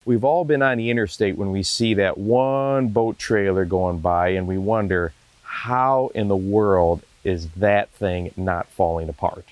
We've all been on the interstate when we see that one boat trailer going by and we wonder, how in the world is that thing not falling apart?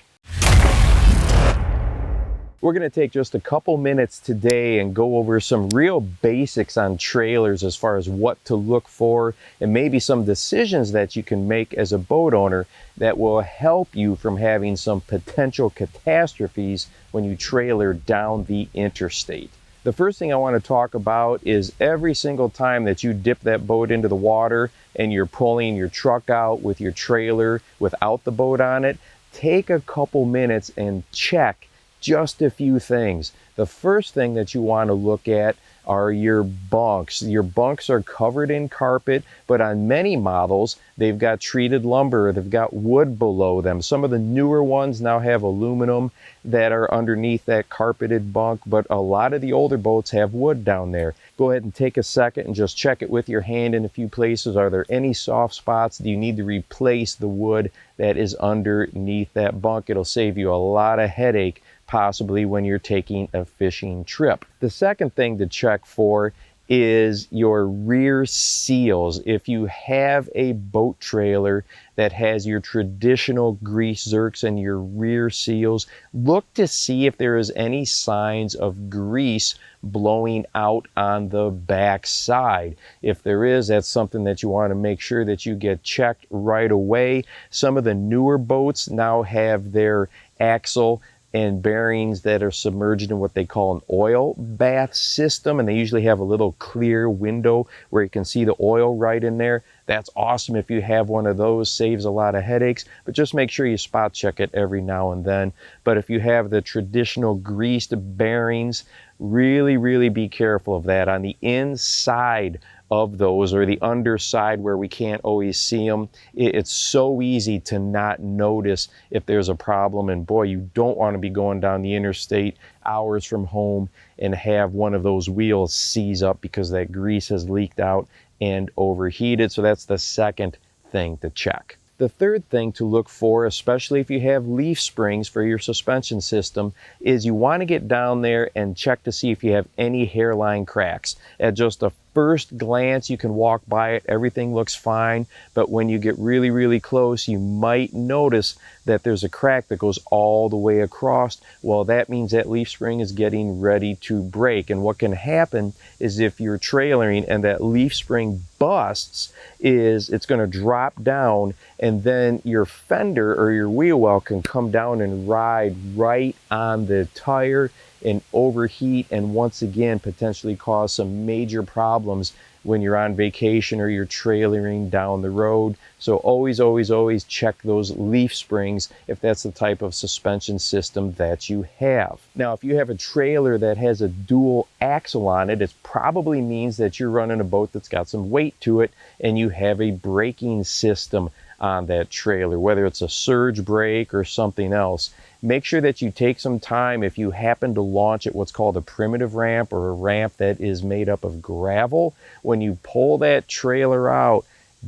We're going to take just a couple minutes today and go over some real basics on trailers as far as what to look for and maybe some decisions that you can make as a boat owner that will help you from having some potential catastrophes when you trailer down the interstate. The first thing I want to talk about is every single time that you dip that boat into the water and you're pulling your truck out with your trailer without the boat on it, take a couple minutes and check just a few things. The first thing that you want to look at are your bunks. Your bunks are covered in carpet, but on many models, they've got treated lumber, they've got wood below them. Some of the newer ones now have aluminum that are underneath that carpeted bunk, but a lot of the older boats have wood down there. Go ahead and take a second and just check it with your hand in a few places. Are there any soft spots? Do you need to replace the wood that is underneath that bunk? It'll save you a lot of headache possibly when you're taking a fishing trip. The second thing to check for is your rear seals. If you have a boat trailer that has your traditional grease zerks and your rear seals, look to see if there is any signs of grease blowing out on the back side. If there is, that's something that you want to make sure that you get checked right away. Some of the newer boats now have their axle and bearings that are submerged in what they call an oil bath system, and they usually have a little clear window where you can see the oil right in there. That's awesome if you have one of those, saves a lot of headaches, but just make sure you spot check it every now and then. But if you have the traditional greased bearings, really be careful of that. On the inside of those, or the underside where we can't always see them, it's so easy to not notice if there's a problem. And boy, you don't want to be going down the interstate hours from home and have one of those wheels seize up because that grease has leaked out and overheated. So that's the second thing to check. The third thing to look for, especially if you have leaf springs for your suspension system, is you want to get down there and check to see if you have any hairline cracks. At just a first glance, you can walk by it, everything looks fine, but when you get really close, you might notice that there's a crack that goes all the way across. Well, that means that leaf spring is getting ready to break. And what can happen is if you're trailering and that leaf spring busts, is it's going to drop down, and then your fender or your wheel well can come down and ride right on the tire and overheat, and once again potentially cause some major problems when you're on vacation or you're trailering down the road. So always check those leaf springs if that's the type of suspension system that you have. Now, if you have a trailer that has a dual axle on it, it probably means that you're running a boat that's got some weight to it and you have a braking system on that trailer, whether it's a surge brake or something else. Make sure that you take some time, if you happen to launch at what's called a primitive ramp or a ramp that is made up of gravel, when you pull that trailer out,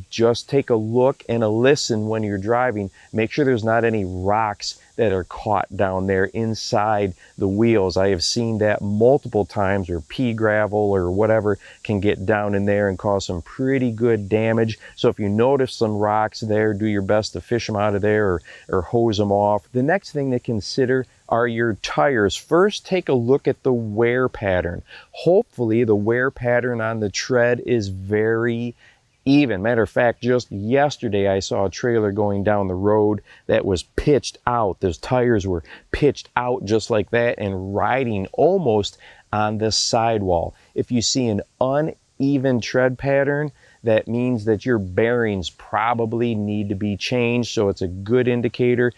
just take a look and a listen when you're driving. Make sure there's not any rocks that are caught down there inside the wheels. I have seen that multiple times, or pea gravel or whatever can get down in there and cause some pretty good damage. So if you notice some rocks there, do your best to fish them out of there or hose them off. The next thing to consider are your tires. First, take a look at the wear pattern. Hopefully the wear pattern on the tread is very even. Matter of fact, just yesterday I saw a trailer going down the road that was pitched out. Those tires were pitched out just like that and riding almost on the sidewall. If you see an uneven tread pattern, that means that your bearings probably need to be changed. So it's a good indicator.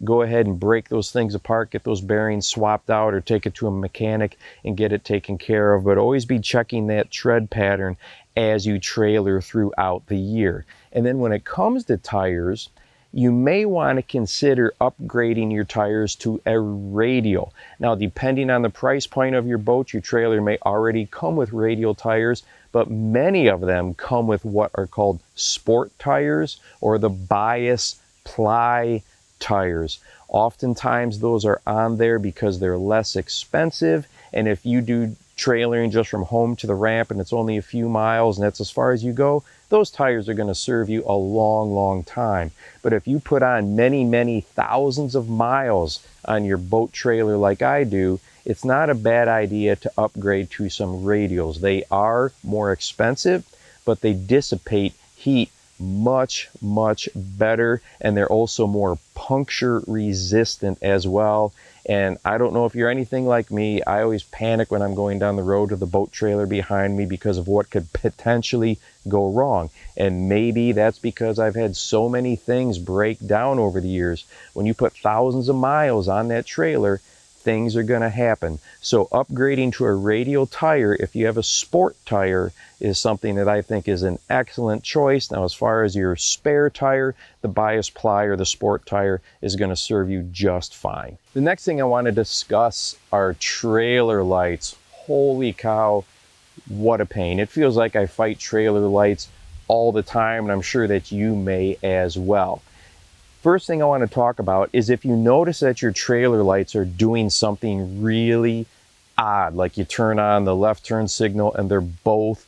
Go ahead and break those things apart, get those bearings swapped out, or take it to a mechanic and get it taken care of. But always be checking that tread pattern as you trailer throughout the year. And then when it comes to tires, you may want to consider upgrading your tires to a radial. Now, depending on the price point of your boat, your trailer may already come with radial tires, but many of them come with what are called sport tires or the bias ply tires. Oftentimes those are on there because they're less expensive, and if you do trailering just from home to the ramp and it's only a few miles and that's as far as you go, those tires are going to serve you a long, long time. But if you put on many, many thousands of miles on your boat trailer like I do, it's not a bad idea to upgrade to some radials. They are more expensive, but they dissipate heat much, much better, and they're also more puncture resistant as well. And I don't know if you're anything like me, I always panic when I'm going down the road with the boat trailer behind me because of what could potentially go wrong. And maybe that's because I've had so many things break down over the years. When you put thousands of miles on that trailer, things are going to happen. So upgrading to a radial tire, if you have a sport tire, is something that I think is an excellent choice. Now, as far as your spare tire, the bias ply or the sport tire is going to serve you just fine. The next thing I want to discuss are trailer lights. Holy cow, what a pain. It feels like I fight trailer lights all the time, and I'm sure that you may as well. First thing I want to talk about is if you notice that your trailer lights are doing something really odd, like you turn on the left turn signal and they're both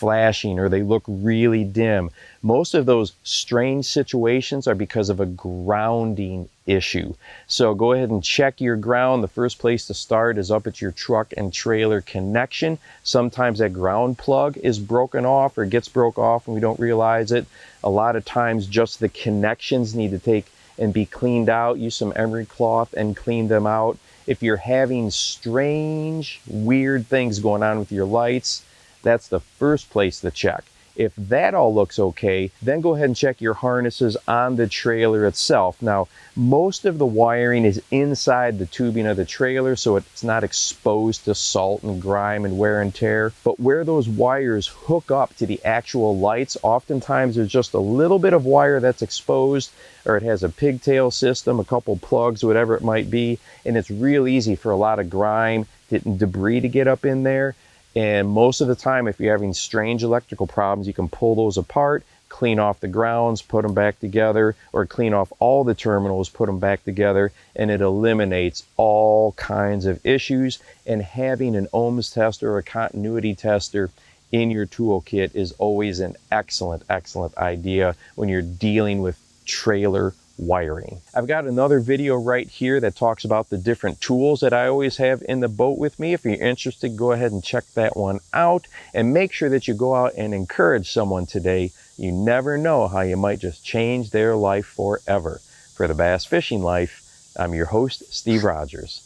flashing or they look really dim. Most of those strange situations are because of a grounding issue. So go ahead and check your ground. The first place to start is up at your truck and trailer connection. Sometimes that ground plug is broken off or gets broke off and we don't realize it. A lot of times just the connections need to take and be cleaned out. Use some emery cloth and clean them out. If you're having strange, weird things going on with your lights, that's the first place to check. If that all looks okay, then go ahead and check your harnesses on the trailer itself. Now, most of the wiring is inside the tubing of the trailer, so it's not exposed to salt and grime and wear and tear. But where those wires hook up to the actual lights, oftentimes there's just a little bit of wire that's exposed, or it has a pigtail system, a couple plugs, whatever it might be, and it's real easy for a lot of grime and debris to get up in there. And most of the time, if you're having strange electrical problems, you can pull those apart, clean off the grounds, put them back together, or clean off all the terminals, put them back together, and it eliminates all kinds of issues. And having an ohms tester or a continuity tester in your toolkit is always an excellent, excellent idea when you're dealing with trailer wiring. I've got another video right here that talks about the different tools that I always have in the boat with me. If you're interested, go ahead and check that one out and make sure that you go out and encourage someone today. You never know how you might just change their life forever. For the Bass Fishing Life, I'm your host, Steve Rogers.